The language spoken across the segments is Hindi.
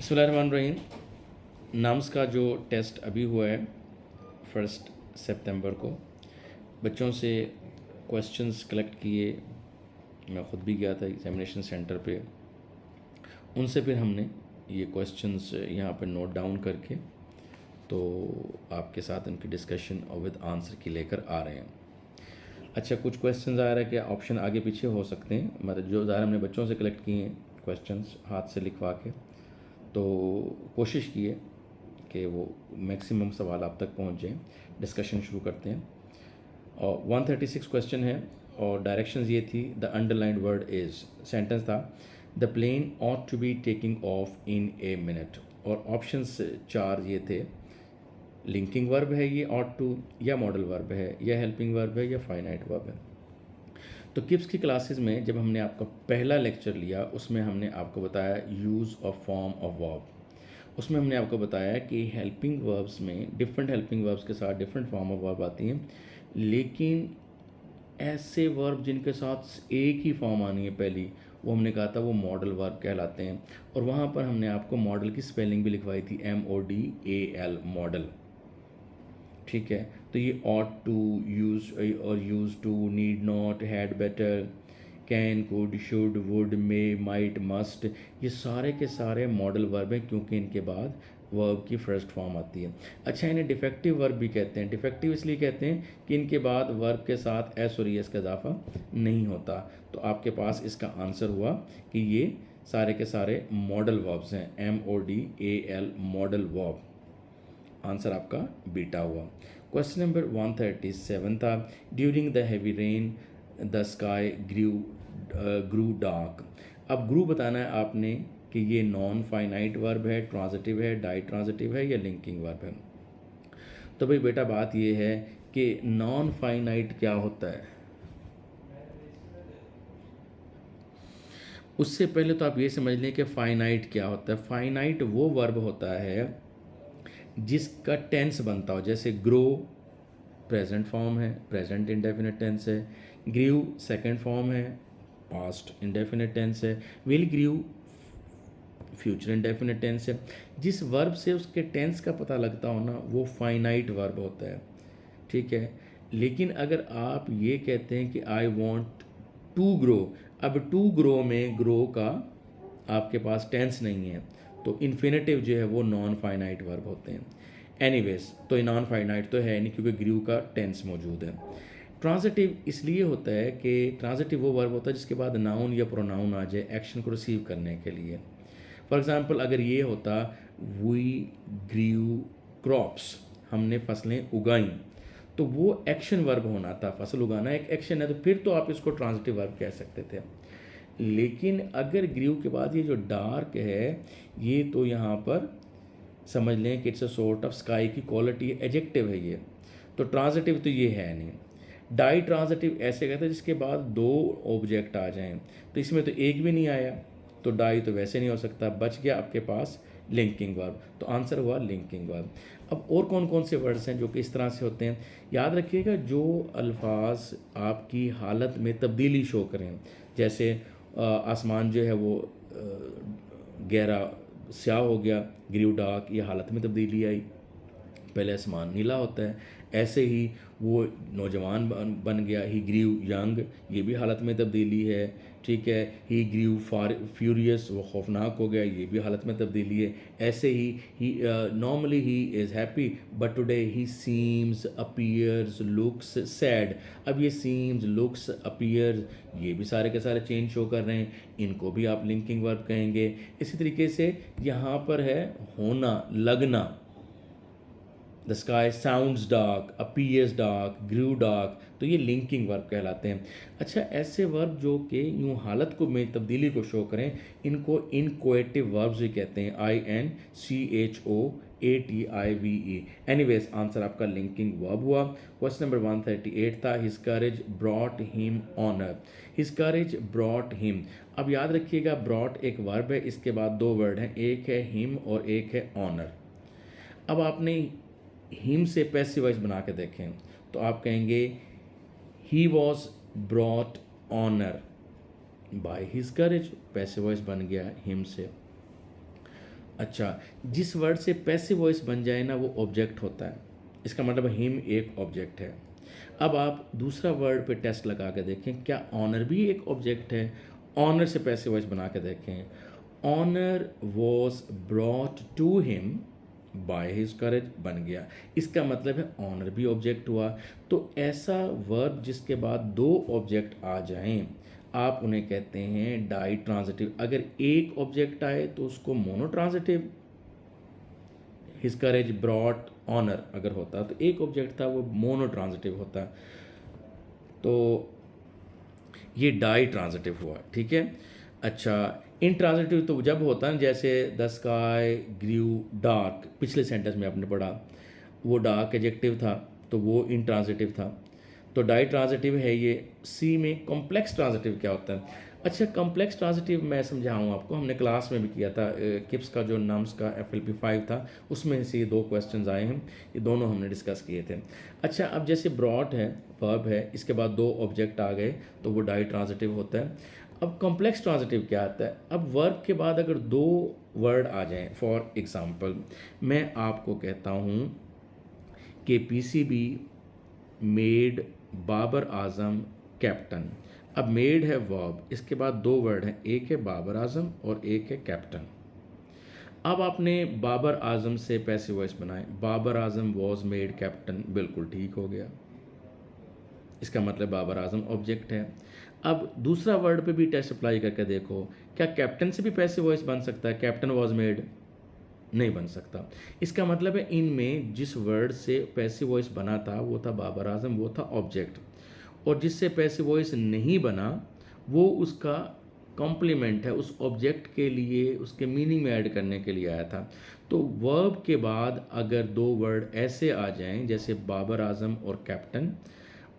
बिस्मिल्लाहिर्रहमानिर्रहीम। नाम्स का जो टेस्ट अभी हुआ है 1 सितंबर को, बच्चों से क्वेश्चंस कलेक्ट किए। मैं ख़ुद भी गया था एग्ज़ामिनेशन सेंटर पे। उनसे फिर हमने ये क्वेश्चंस यहाँ पे नोट डाउन करके तो आपके साथ उनकी डिस्कशन और विद आंसर की लेकर आ रहे हैं। अच्छा, कुछ क्वेश्चंस आ रहे हैं कि ऑप्शन आगे पीछे हो सकते हैं, मतलब जो ज़्यादा हमने बच्चों से कलेक्ट किए हैं क्वेश्चंस हाथ से लिखवा के, तो कोशिश की है कि वो मैक्सिमम सवाल आप तक पहुंच जाएं। डिस्कशन शुरू करते हैं। और 136 क्वेश्चन है और डायरेक्शंस ये थी, the underlined word is, sentence था the plane ought to be taking off in a minute, और ऑप्शंस 4 ये थे। लिंकिंग वर्ब है ये ऑट टू, या मॉडल वर्ब है, या हेल्पिंग वर्ब है, या फाइनाइट वर्ब है। तो किप्स की क्लासेस में जब हमने आपका पहला लेक्चर लिया उसमें हमने आपको बताया use of form of verb. उसमें हमने आपको बताया कि हेल्पिंग वर्ब्स में डिफरेंट हेल्पिंग वर्ब्स के साथ डिफरेंट फॉर्म ऑफ वर्ब आती हैं, लेकिन ऐसे वर्ब जिनके साथ एक ही फॉर्म आनी है पहली, वो हमने कहा था वो मॉडल वर्ब कहलाते हैं। और वहाँ पर हमने आपको मॉडल की स्पेलिंग भी लिखवाई थी, MODAL, मॉडल। ठीक है, तो ये ऑट टू, यूज और use to, need not, had better, can, could, should, would, may, might, must, ये सारे के सारे मॉडल वर्ब हैं क्योंकि इनके बाद वर्ब की फर्स्ट फॉर्म आती है। अच्छा, इन्हें डिफेक्टिव वर्ब भी कहते हैं। डिफेक्टिव इसलिए कहते हैं कि इनके बाद वर्ब के साथ एस और एस का इजाफा नहीं होता। तो आपके पास इसका आंसर हुआ कि ये सारे के सारे मॉडल वर्ब्स हैं, MODAL, मॉडल वर्ब। आंसर आपका बीटा हुआ। क्वेश्चन नंबर 137 था, during the heavy rain the sky grew dark. अब ग्रू बताना है आपने कि ये नॉन फाइनाइट वर्ब है, ट्रांजिटिव है, डाई ट्रांजिटिव है, या लिंकिंग वर्ब है। तो भाई बेटा बात ये है कि नॉन फाइनाइट क्या होता है। उससे पहले तो आप ये समझ लें कि फाइनाइट क्या होता है। फाइनाइट वो वर्ब होता है जिसका टेंस बनता हो, जैसे ग्रो प्रेजेंट फॉर्म है, प्रेजेंट इंडेफिनिट टेंस है। ग्रीव सेकंड फॉर्म है, पास्ट इंडेफिनिट टेंस है। Will grow future indefinite tense है। जिस वर्ब से उसके टेंस का पता लगता हो ना, वो फाइनाइट वर्ब होता है। ठीक है, लेकिन अगर आप ये कहते हैं कि आई वॉन्ट टू ग्रो, अब टू ग्रो में ग्रो का आपके पास टेंस नहीं है, तो इन्फिनेटिव जो है वो नॉन फाइनाइट वर्ब होते हैं। एनीवेज, तो नॉन फाइनाइट तो है नहीं क्योंकि ग्रीव का टेंस मौजूद है। ट्रांजिटिव इसलिए होता है कि ट्रांजिटिव वो वर्ब होता है जिसके बाद नाउन या प्रोनाउन आ जाए एक्शन को रिसीव करने के लिए। फॉर एग्जांपल अगर ये होता वी ग्रीव क्रॉप्स, हमने फसलें उगाई, तो वो एक्शन वर्ब होना था। फसल उगाना एक एक्शन है, तो फिर तो आप इसको ट्रांजिटिव वर्ब कह सकते थे। लेकिन अगर ग्रीव के बाद ये जो डार्क है, ये तो यहाँ पर समझ लें कि it's a sort of sky की क्वालिटी, एडजेक्टिव है ये, तो ट्रांजिटिव तो ये है नहीं। डाई ट्रांजिटिव ऐसे कहते हैं जिसके बाद दो ऑब्जेक्ट आ जाएं, तो इसमें तो एक भी नहीं आया, तो डाई तो वैसे नहीं हो सकता। बच गया आपके पास लिंकिंग वर्ब, तो आंसर हुआ लिंकिंग वर्ब। अब और कौन कौन से वर्ड्स हैं जो कि इस तरह से होते हैं, याद रखिएगा, जो अल्फाज आपकी हालत में तब्दीली शो करें, जैसे आसमान जो है वो गहरा स्याह हो गया, ग्रीव डार्क, ये हालत में तब्दीली आई। पहले आसमान नीला होता है, ऐसे ही वो नौजवान बन गया, ही ग्रीव यंग, ये भी हालत में तब्दीली है। ठीक है, ही ग्रीव फ्यूरियस, वो खौफनाक हो गया, ये भी हालत में तब्दीली है। ऐसे ही normally he is happy but today he seems, appears, looks sad. अब ये सीम्स, लुक्स, अपीयर्स, ये भी सारे के सारे चेंज शो कर रहे हैं, इनको भी आप लिंकिंग वर्ब कहेंगे। इसी तरीके से यहाँ पर है होना, लगना, the sky sounds dark, appears dark, grew dark, तो ये लिंकिंग वर्ब कहलाते हैं। अच्छा, ऐसे वर्ब जो कि यूँ हालत को में तब्दीली को शो करें, इनको इनकोएटिव वर्ब्स भी कहते हैं, INCHOATIVE। एनीवेज, आंसर आपका लिंकिंग वर्ब हुआ। क्वेश्चन नंबर 138 था, हिज करेज ब्रॉट हिम ऑनर। हिज करेज ब्रॉट हिम। अब याद रखिएगा, ब्रॉट एक वर्ब है, इसके बाद दो वर्ड हैं, एक है हिम और एक है ऑनर। अब आपने हिम से पैसिव वॉइस बना के देखें तो आप कहेंगे he was brought honour by his courage, passive voice बन गया हिम से। अच्छा, जिस वर्ड से पैसिव वॉइस बन जाए ना वो ऑब्जेक्ट होता है, इसका मतलब हिम एक ऑब्जेक्ट है। अब आप दूसरा वर्ड पे टेस्ट लगा के देखें, क्या ऑनर भी एक ऑब्जेक्ट है? ऑनर से पैसिव वॉइस बना के देखें, honour was brought to him by his courage, बन गया। इसका मतलब है ऑनर भी ऑब्जेक्ट हुआ। तो ऐसा वर्ब जिसके बाद दो ऑब्जेक्ट आ जाएं, आप उन्हें कहते हैं डाई ट्रांजिटिव। अगर एक ऑब्जेक्ट आए तो उसको मोनो ट्रांजिटिव, हिज करेज ब्रॉट ऑनर अगर होता तो एक ऑब्जेक्ट था वो मोनो ट्रांजिटिव होता। तो ये डाई ट्रांजिटिव हुआ, ठीक है। अच्छा, इंट्रांजिटिव तो जब होता है जैसे द स्काई ग्रू डार्क, पिछले सेंटेंस में आपने पढ़ा, वो डार्क एडजेक्टिव था तो वो इंट्रांजिटिव था। तो डाई ट्रांजिटिव है ये। सी में कॉम्प्लेक्स ट्रांजिटिव क्या होता है? अच्छा, कॉम्प्लेक्स ट्रांजिटिव मैं समझाऊँ आपको, हमने क्लास में भी किया था, किप्स का जो नम्स का FLP5 था उसमें से ये दो क्वेश्चंस आए हैं, ये दोनों हमने डिस्कस किए थे। अच्छा, अब जैसे ब्रॉट है, वर्ब है, इसके बाद दो ऑब्जेक्ट आ गए तो वो डाई ट्रांजिटिव होता है। अब कॉम्प्लेक्स ट्रांजिटिव क्या आता है? अब वर्ब के बाद अगर दो वर्ड आ जाएं, फॉर एग्जांपल मैं आपको कहता हूँ कि PCB made Babar Azam captain. अब मेड है वर्ब, इसके बाद दो वर्ड हैं, एक है बाबर आजम और एक है कैप्टन। अब आपने बाबर आजम से पैसिव वॉइस बनाए, Babar Azam was made captain, बिल्कुल ठीक हो गया। इसका मतलब बाबर आजम ऑब्जेक्ट है। अब दूसरा वर्ड पे भी टेस्ट अप्लाई करके देखो, क्या कैप्टन से भी पैसिव वॉइस बन सकता है? कैप्टन वॉज मेड, नहीं बन सकता। इसका मतलब है इनमें जिस वर्ड से पैसिव वॉइस बना था वो था बाबर आजम, वो था ऑब्जेक्ट, और जिससे पैसिव वॉइस नहीं बना वो उसका कॉम्प्लीमेंट है, उस ऑब्जेक्ट के लिए उसके मीनिंग में ऐड करने के लिए आया था। तो वर्ब के बाद अगर दो वर्ड ऐसे आ जाएं जैसे बाबर आजम और कैप्टन,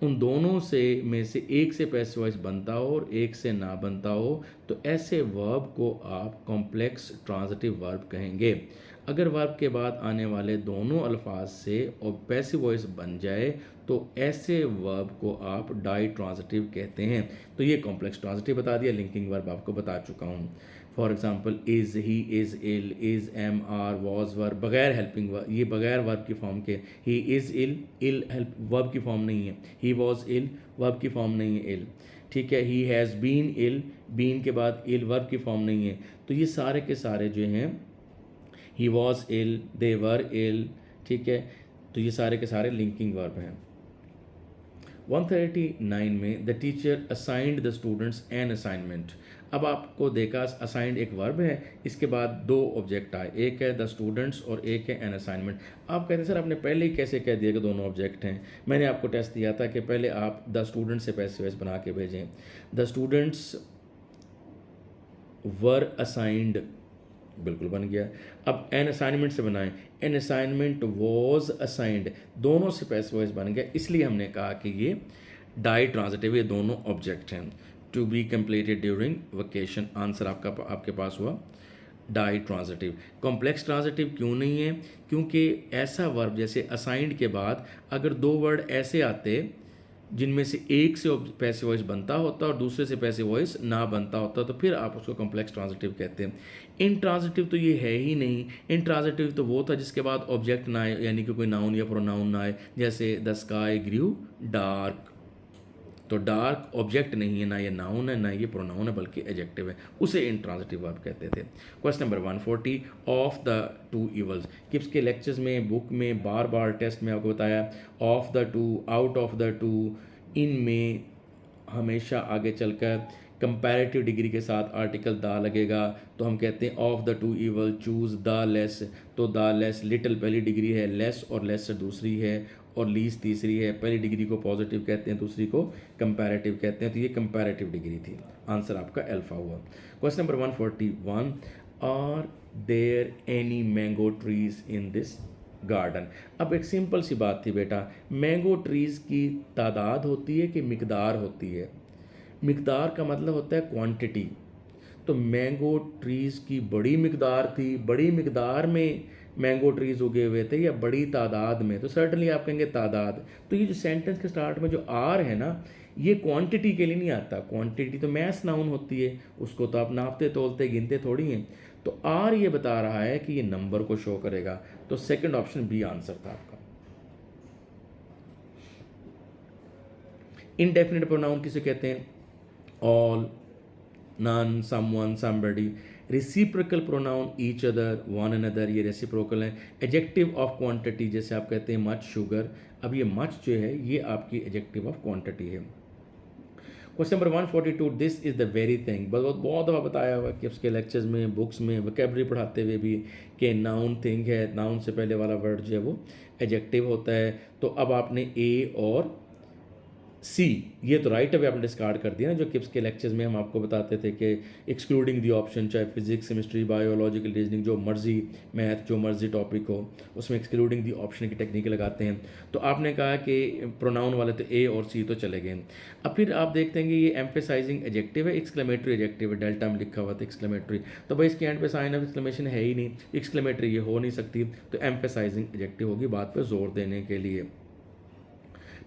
उन दोनों से में से एक से पैसिव वॉइस बनता हो और एक से ना बनता हो, तो ऐसे वर्ब को आप कॉम्प्लेक्स ट्रांजिटिव वर्ब कहेंगे। अगर वर्ब के बाद आने वाले दोनों अल्फाज से और पैसिव वॉइस बन जाए तो ऐसे वर्ब को आप डाई ट्रांजिटिव कहते हैं। तो ये कॉम्प्लेक्स ट्रांजिटिव बता दिया, लिंकिंग वर्ब आपको बता चुका हूँ। For example is, he is, ill, is, am, are, was verb, बगैर हेल्पिंग वर्ब, ये बगैर वर्ब की फॉर्म के। He is ill, ill help verb की फॉर्म नहीं है। ही वॉज इल, वर्ब की फॉर्म नहीं है इल, ठीक है। He has been ill, been के बाद इल, वर्ब की फॉर्म नहीं है। तो ये सारे के सारे जो हैं, ही वॉज इल, दे वर इल, ठीक है। तो ये सारे के सारे लिंकिंग वर्ब हैं। 139 में the teacher assigned the students an assignment. अब आपको देखा असाइंड एक वर्ब है, इसके बाद दो ऑब्जेक्ट आए, एक है द स्टूडेंट्स और एक है एन असाइनमेंट। आप कहते हैं सर आपने पहले ही कैसे कह दिया कि दोनों ऑब्जेक्ट हैं? मैंने आपको टेस्ट दिया था कि पहले आप द स्टूडेंट से पैसिव वॉइस बना के भेजें। द स्टूडेंट्स वर असाइंड, बिल्कुल बन गया। अब एन असाइनमेंट से बनाएं, एन असाइनमेंट वॉज असाइंड, दोनों से पैसिव वॉइस बन गया, इसलिए हमने कहा कि ये डाई ट्रांजिटिव, ये दोनों ऑब्जेक्ट हैं। To be completed during vacation, answer आपके पास हुआ डाई ट्रांजिटिव। कॉम्प्लेक्स ट्रांजिटिव क्यों नहीं है? क्योंकि ऐसा वर्ब जैसे असाइंड के बाद अगर दो वर्ड ऐसे आते जिनमें से एक से पैसिव वॉइस बनता होता और दूसरे से पैसिव वॉइस ना बनता होता, तो फिर आप उसको कॉम्प्लेक्स ट्रांजिटिव कहते हैं। इंट्रांजिटिव तो ये है ही नहीं। इंट्रांजिटिव तो वो था जिसके बाद ऑब्जेक्ट ना आए, यानी कि कोई नाउन या प्रोनाउन ना आए, जैसे द स्काई ग्रू डार्क। तो डार्क ऑब्जेक्ट नहीं है, ना ये नाउन है ना ये प्रोनाउन है, बल्कि एडजेक्टिव है, उसे इंट्रांजिटिव वर्ब कहते थे। Question number 140, of the two evils. Kips के लेक्चर्स में, बुक में, बार बार टेस्ट में आपको बताया of the two, out of the two, इन में हमेशा आगे चलकर कंपैरेटिव डिग्री के साथ आर्टिकल द लगेगा, तो हम कहते हैं of the to evil choose the less. तो द लेस, लिटिल पहली डिग्री है, लेस और लेस दूसरी है, और लीस तीसरी है। पहली डिग्री को पॉजिटिव कहते हैं, दूसरी को कंपैरेटिव कहते हैं। तो ये कंपैरेटिव डिग्री थी, आंसर आपका अल्फा हुआ। Question number 141, are there any mango trees in this garden. अब एक सिंपल सी बात थी बेटा, मैंगो ट्रीज़ की तादाद होती है कि मिकदार होती है? मिकदार का मतलब होता है क्वांटिटी। तो मैंगो ट्रीज़ की बड़ी मिकदार थी, बड़ी मिकदार में मैंगो ट्रीज़ उगे हुए थे, या बड़ी तादाद में? तो सर्टनली आप कहेंगे तादाद। तो ये जो सेंटेंस के स्टार्ट में जो आर है ना, ये क्वांटिटी के लिए नहीं आता, क्वांटिटी तो मैस नाउन होती है, उसको तो आप नापते तोलते गिनते थोड़ी हैं। तो आर ये बता रहा है कि ये नंबर को शो करेगा, तो सेकंड ऑप्शन बी आंसर था आपका। इनडेफिनेट प्रोनाउन किसे कहते हैं? All, none, someone, somebody. Reciprocal pronoun each other, one another, ये रेसिप्रोकल है। एडजेक्टिव ऑफ क्वांटिटी जैसे आप कहते हैं मच शुगर, अब ये मच जो है ये आपकी एडजेक्टिव ऑफ क्वांटिटी है। Question number 142, this is the very thing. बहुत बहुत दफ़ा बताया हुआ कि उसके लेक्चर्स में, बुक्स में, वोकेबलरी पढ़ाते हुए भी कि नाउन थिंग है, नाउन से पहले वाला वर्ड जो है वो एडजेक्टिव होता है। तो अब आपने ए और सी ये तो राइट अवे आपने डिस्कार्ड कर दिया ना, जो किप्स के लेक्चर्स में हम आपको बताते थे कि एक्सक्लूडिंग दी ऑप्शन, चाहे फिजिक्स, केमिस्ट्री, बायोलॉजिकल, रीजनिंग, जो मर्जी मैथ, जो मर्जी टॉपिक हो, उसमें एक्सक्लूडिंग दी ऑप्शन की टेक्निक लगाते हैं। तो आपने कहा कि प्रोनाउन वाले तो ए और सी तो चले गए। अब फिर आप देखते हैं कि ये एम्फेसाइजिंग एडजेक्टिव है, एक्सक्लेमेटरी एडजेक्टिव है, डेल्टा में लिखा हुआ था एक्सक्लेमेटरी, तो भाई इसके एंड पे साइन ऑफ एक्सक्लेमेशन है ही नहीं, एक्सक्लेमेटरी ये हो नहीं सकती, तो एम्फेसाइजिंग एडजेक्टिव होगी बात पर जोर देने के लिए।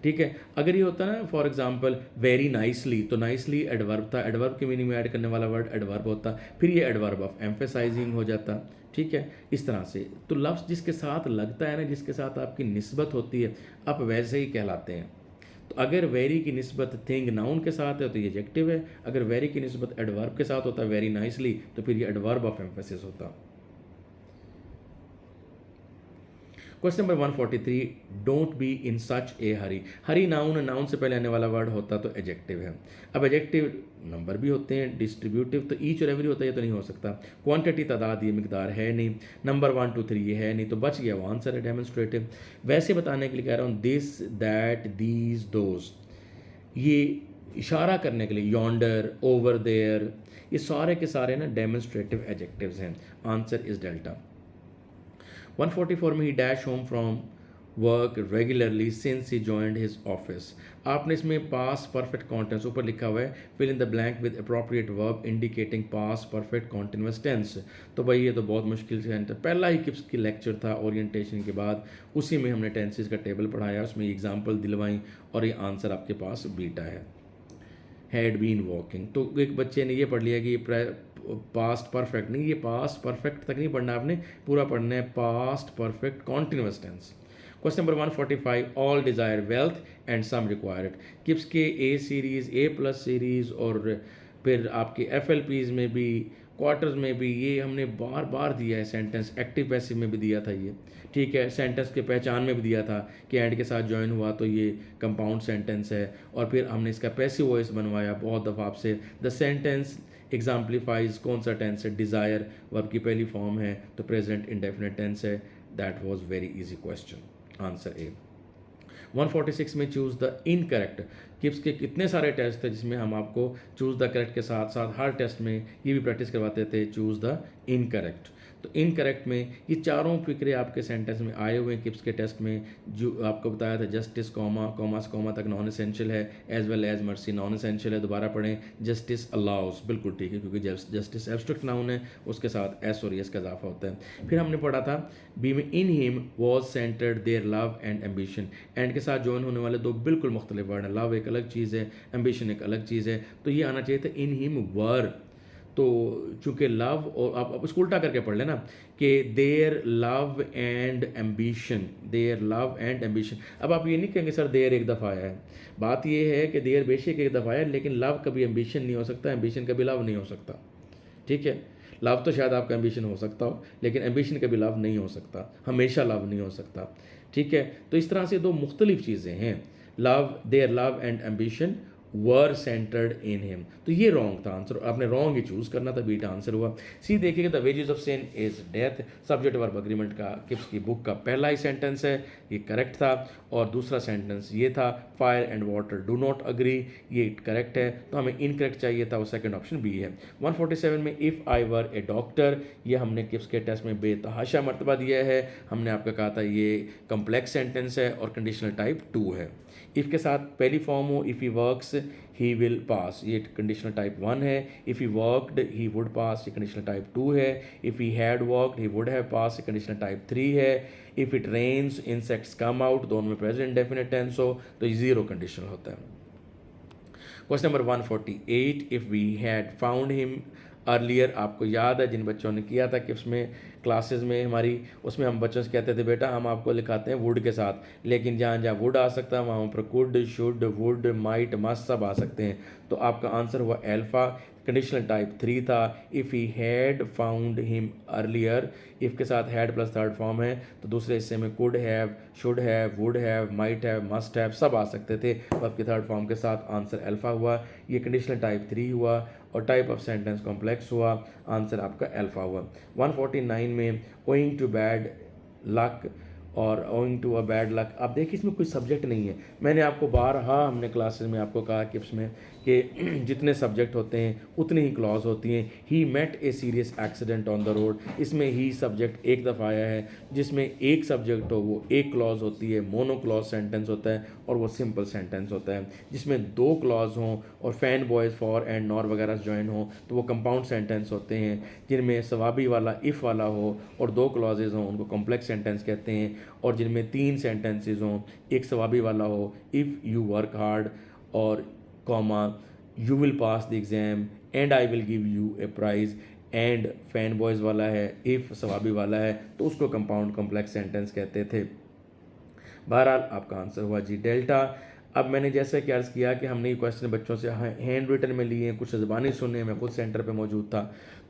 ठीक है, अगर ये होता ना फॉर एग्जांपल वेरी नाइसली, तो नाइसली एडवर्ब था, एडवर्ब के मीनिंग में ऐड करने वाला वर्ड एडवर्ब होता, फिर ये एडवर्ब ऑफ एम्फेसाइजिंग हो जाता। ठीक है, इस तरह से तो लफ्ज़ जिसके साथ लगता है ना, जिसके साथ आपकी निस्बत होती है, आप वैसे ही कहलाते हैं। तो अगर वेरी की निस्बत थिंग नाउन के साथ है तो ये एडजेक्टिव है, अगर वेरी की निस्बत एडवर्ब के साथ होता है वेरी नाइसली, तो फिर ये एडवर्ब ऑफ एम्फेसिस होता। Question number 143, don't be in such A Hari. Hari noun, noun से पहले आने वाला वर्ड होता तो एडजेक्टिव है। अब एडजेक्टिव नंबर भी होते हैं, डिस्ट्रीब्यूटिव तो ईच और एवरी होता है, ये तो नहीं हो सकता। क्वांटिटी तादाद, ये मिकदार है नहीं। नंबर 1 2 3 ये है नहीं, तो बच गया वो आंसर है डेमोन्स्ट्रेटिव। वैसे बताने के लिए कह रहा हूँ दिस, दैट, दीज, दोज, ये इशारा करने के लिए, यॉन्डर, ओवर देयर, ये सारे के सारे ना डेमोन्स्ट्रेटिव एडजेक्टिव्स हैं। Answer is delta. 144 में he dash home from work regularly since he joined his office. आपने इसमें पास परफेक्ट कॉन्टेंस ऊपर लिखा हुआ है, fill in the blank with appropriate verb indicating past perfect continuous tense. तो भाई ये तो बहुत मुश्किल से पहला ही किप्स की लेक्चर था ओरिएंटेशन के बाद, उसी में हमने टेंसेस का टेबल पढ़ाया, उसमें एग्जाम्पल दिलवाई और ये आंसर आपके पास बीटा है, हैड बीन वॉकिंग। तो एक बच्चे ने ये पढ़ लिया कि पास्ट परफेक्ट नहीं, ये पास्ट परफेक्ट तक नहीं पढ़ना आपने, पूरा पढ़ना है past perfect continuous tense. Question number 145, all desire wealth and some require it. Kips के A series, A plus series और फिर आपके FLPs में भी, क्वार्टर्स में भी, ये हमने बार बार दिया है सेंटेंस, एक्टिव पैसिव में भी दिया था ये। ठीक है, सेंटेंस के पहचान में भी दिया था कि एंड के साथ ज्वाइन हुआ तो ये कंपाउंड सेंटेंस है, और फिर हमने इसका पैसिव वॉइस बनवाया बहुत दफ़ा आपसे। द सेंटेंस एग्जाम्पलीफाइज कौन सा टेंस है, डिज़ायर वर्ब की पहली फॉर्म है, तो प्रेजेंट इंडेफिनिट टेंस है। That was very easy question, answer A. 146 में चूज़ द इनकरेक्ट। किप्स के कितने सारे टेस्ट थे जिसमें हम आपको चूज़ द करेक्ट के साथ साथ हर टेस्ट में ये भी प्रैक्टिस करवाते थे, चूज़ द इनकरेक्ट। तो इनकरेक्ट में ये चारों फिक्रे आपके सेंटेंस में आए हुए हैं किप्स के टेस्ट में, जो आपको बताया था जस्टिस कॉमा, कॉमा से कॉमा तक नॉन एसेंशियल है, as well as mercy non essential है। दोबारा पढ़ें, जस्टिस अलाउस, बिल्कुल ठीक है, क्योंकि जस्टिस एब्स्ट्रैक्ट नाउन है, उसके साथ एस और एस का इजाफा होता है। फिर हमने पढ़ा था बी में in him was centred their love and ambition. And के साथ ज्वाइन होने वाले दो बिल्कुल मुख्तलिफ वर्ड हैं, लव एक अलग चीज़ है, एम्बिशन एक अलग चीज़ है, तो ये आना चाहिए था इन हिम वर। तो चूंकि लव, और आप उसको उल्टा करके पढ़ लेना कि their love and ambition, their love and ambition. अब आप ये नहीं कहेंगे सर देयर एक दफ़ा आया है, बात ये है कि देयर बेशक एक दफ़ा आया है, लेकिन लव कभी एम्बिशन नहीं हो सकता, एम्बिशन कभी लव नहीं हो सकता। ठीक है, लव तो शायद आपका एम्बिशन हो सकता हो, लेकिन एम्बिशन कभी लव नहीं हो सकता, हमेशा लव नहीं हो सकता। ठीक है, तो इस तरह से दो मुख्तलिफ चीज़ें हैं, love, their love and ambition were centred in him. तो ये रॉन्ग था आंसर, आपने रॉन्ग ही चूज़ करना था, बीटा आंसर हुआ। सी देखिएगा, the wages of sin is death, subject verb agreement का किप्स की बुक का पहला ही सेंटेंस है, ये करेक्ट था। और दूसरा सेंटेंस ये था fire and water do not agree, ये करेक्ट है, तो हमें इनकरेक्ट चाहिए था, वो सेकंड ऑप्शन बी है। 147 में if I were A doctor, ये हमने किप्स के टेस्ट में बेतहाशा मरतबा दिया है, हमने आपका कहा था ये कम्प्लेक्स सेंटेंस है और कंडीशनल टाइप 2 है। इफ़ के साथ पहली फॉर्म हो, if he works he will pass, ये कंडीशनल टाइप 1 है। If he worked he would pass, ये कंडीशनल टाइप 2 है। If he had worked he would have pass, ये कंडीशनल टाइप 3 है। If it rains insects come out, दोनों में प्रेजेंट डेफिनेट टेंस हो तो ये 0 कंडीशनल होता है। Question number 148, if we had found him earlier, आपको याद है जिन बच्चों ने किया था कि उसमें क्लासेस में हमारी, उसमें हम बच्चों से कहते थे बेटा हम आपको लिखाते हैं वुड के साथ, लेकिन जहाँ जहाँ वुड आ सकता है वहाँ पर could, should, would, might, must सब आ सकते हैं। तो आपका आंसर हुआ अल्फ़ा। कंडीशनल टाइप 3 था। If he had found him earlier, if के साथ हैड प्लस थर्ड फॉर्म है तो दूसरे हिस्से में could have, should have, would have, might have, must have सब आ सकते थे। वर्ब की थर्ड फॉर्म के साथ आंसर अल्फ़ा हुआ। ये कंडीशनल टाइप 3 हुआ और टाइप ऑफ सेंटेंस कॉम्प्लेक्स हुआ, आंसर आपका अल्फ़ा हुआ। 149 में ओइंग टू बैड लक और owing to a bad luck, आप देखिए इसमें कोई सब्जेक्ट नहीं है। मैंने आपको बारहा हमने क्लासेस में आपको कहा कि इसमें कि जितने सब्जेक्ट होते हैं उतनी ही क्लॉज होती हैं। He met a serious accident on the road, इसमें ही सब्जेक्ट एक दफ़ा आया है। जिसमें एक सब्जेक्ट हो वो एक क्लॉज होती है, मोनो क्लॉज सेंटेंस होता है और वो सिंपल सेंटेंस होता है। जिसमें दो क्लॉज हों और fan boys for and nor वगैरह ज्वाइन हो तो वो कंपाउंड सेंटेंस होते हैं। जिनमें सवाबी वाला इफ़ वाला हो और दो क्लॉजेज हों उनको कॉम्प्लेक्स सेंटेंस कहते हैं। और जिनमें तीन सेंटेंसेज हों, एक सवाबी वाला हो इफ़ यू वर्क हार्ड और comma you will pass the exam and I will give you a prize, and FANBOYS वाला है, इफ़ सवाबी वाला है तो उसको कंपाउंड कॉम्प्लेक्स सेंटेंस कहते थे। बहरहाल आपका आंसर हुआ जी डेल्टा। अब मैंने जैसे कि अर्ज़ किया कि हमने ये क्वेश्चन बच्चों से हैंड रिटन में लिए, कुछ ज़बानी सुने, मैं खुद सेंटर पे मौजूद था,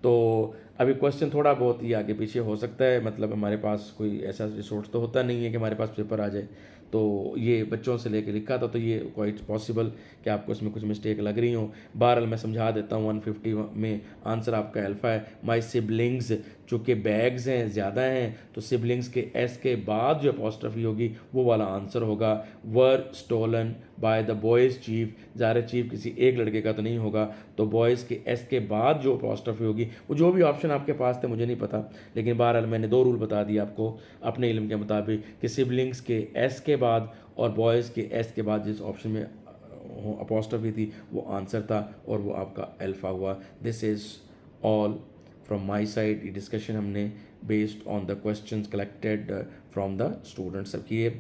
तो अभी क्वेश्चन थोड़ा बहुत ही आगे पीछे हो सकता है। मतलब हमारे पास कोई ऐसा रिसोर्स तो होता नहीं है कि हमारे पास पेपर आ जाए, तो ये बच्चों से लेके लिखा था, तो ये क्वाइट पॉसिबल कि आपको इसमें कुछ मिस्टेक लग रही हो। बहरहाल मैं समझा देता हूँ। 150 में आंसर आपका अल्फ़ा है। माई सिबलिंग्स, चूँकि बैग्स हैं ज़्यादा हैं तो सिबलिंग्स के एस के बाद जो अपॉस्ट्रफी होगी वो वाला आंसर होगा। Were stolen by the boys chief, ज़ाहिर चीफ किसी एक लड़के का तो नहीं होगा, तो बॉयज़ के एस के बाद जो अपॉस्ट्रफी होगी, वो जो भी ऑप्शन आपके पास थे मुझे नहीं पता, लेकिन बहरहाल मैंने दो रूल बता दिए आपको अपने इल्म के मुताबिक कि सिबलिंग्स के एस के बाद और बॉयज़ के एस के बाद जिस ऑप्शन में अपॉस्ट्रफी थी वो आंसर था और वो आपका अल्फ़ा हुआ। This is all from my side. ये डिस्कशन हमने based on the questions collected from the students सब किए,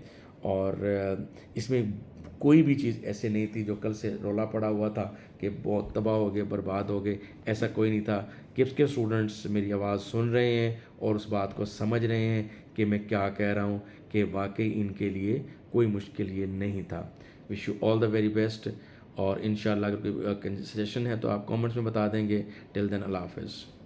और इसमें कोई भी चीज़ ऐसे नहीं थी जो कल से रौला पड़ा हुआ था कि बहुत तबाह हो गए, बर्बाद हो गए, ऐसा कोई नहीं था। किसके स्टूडेंट्स मेरी आवाज़ सुन रहे हैं और उस बात को समझ रहे हैं कि मैं क्या कह रहा हूँ, कि वाकई इनके लिए कोई मुश्किल ये नहीं था। Wish you all the very best, और इंशाल्लाह अगर कोई सजेशन है तो आप कमेंट्स में बता देंगे। टिल देन अल्लाह हाफ़िज़।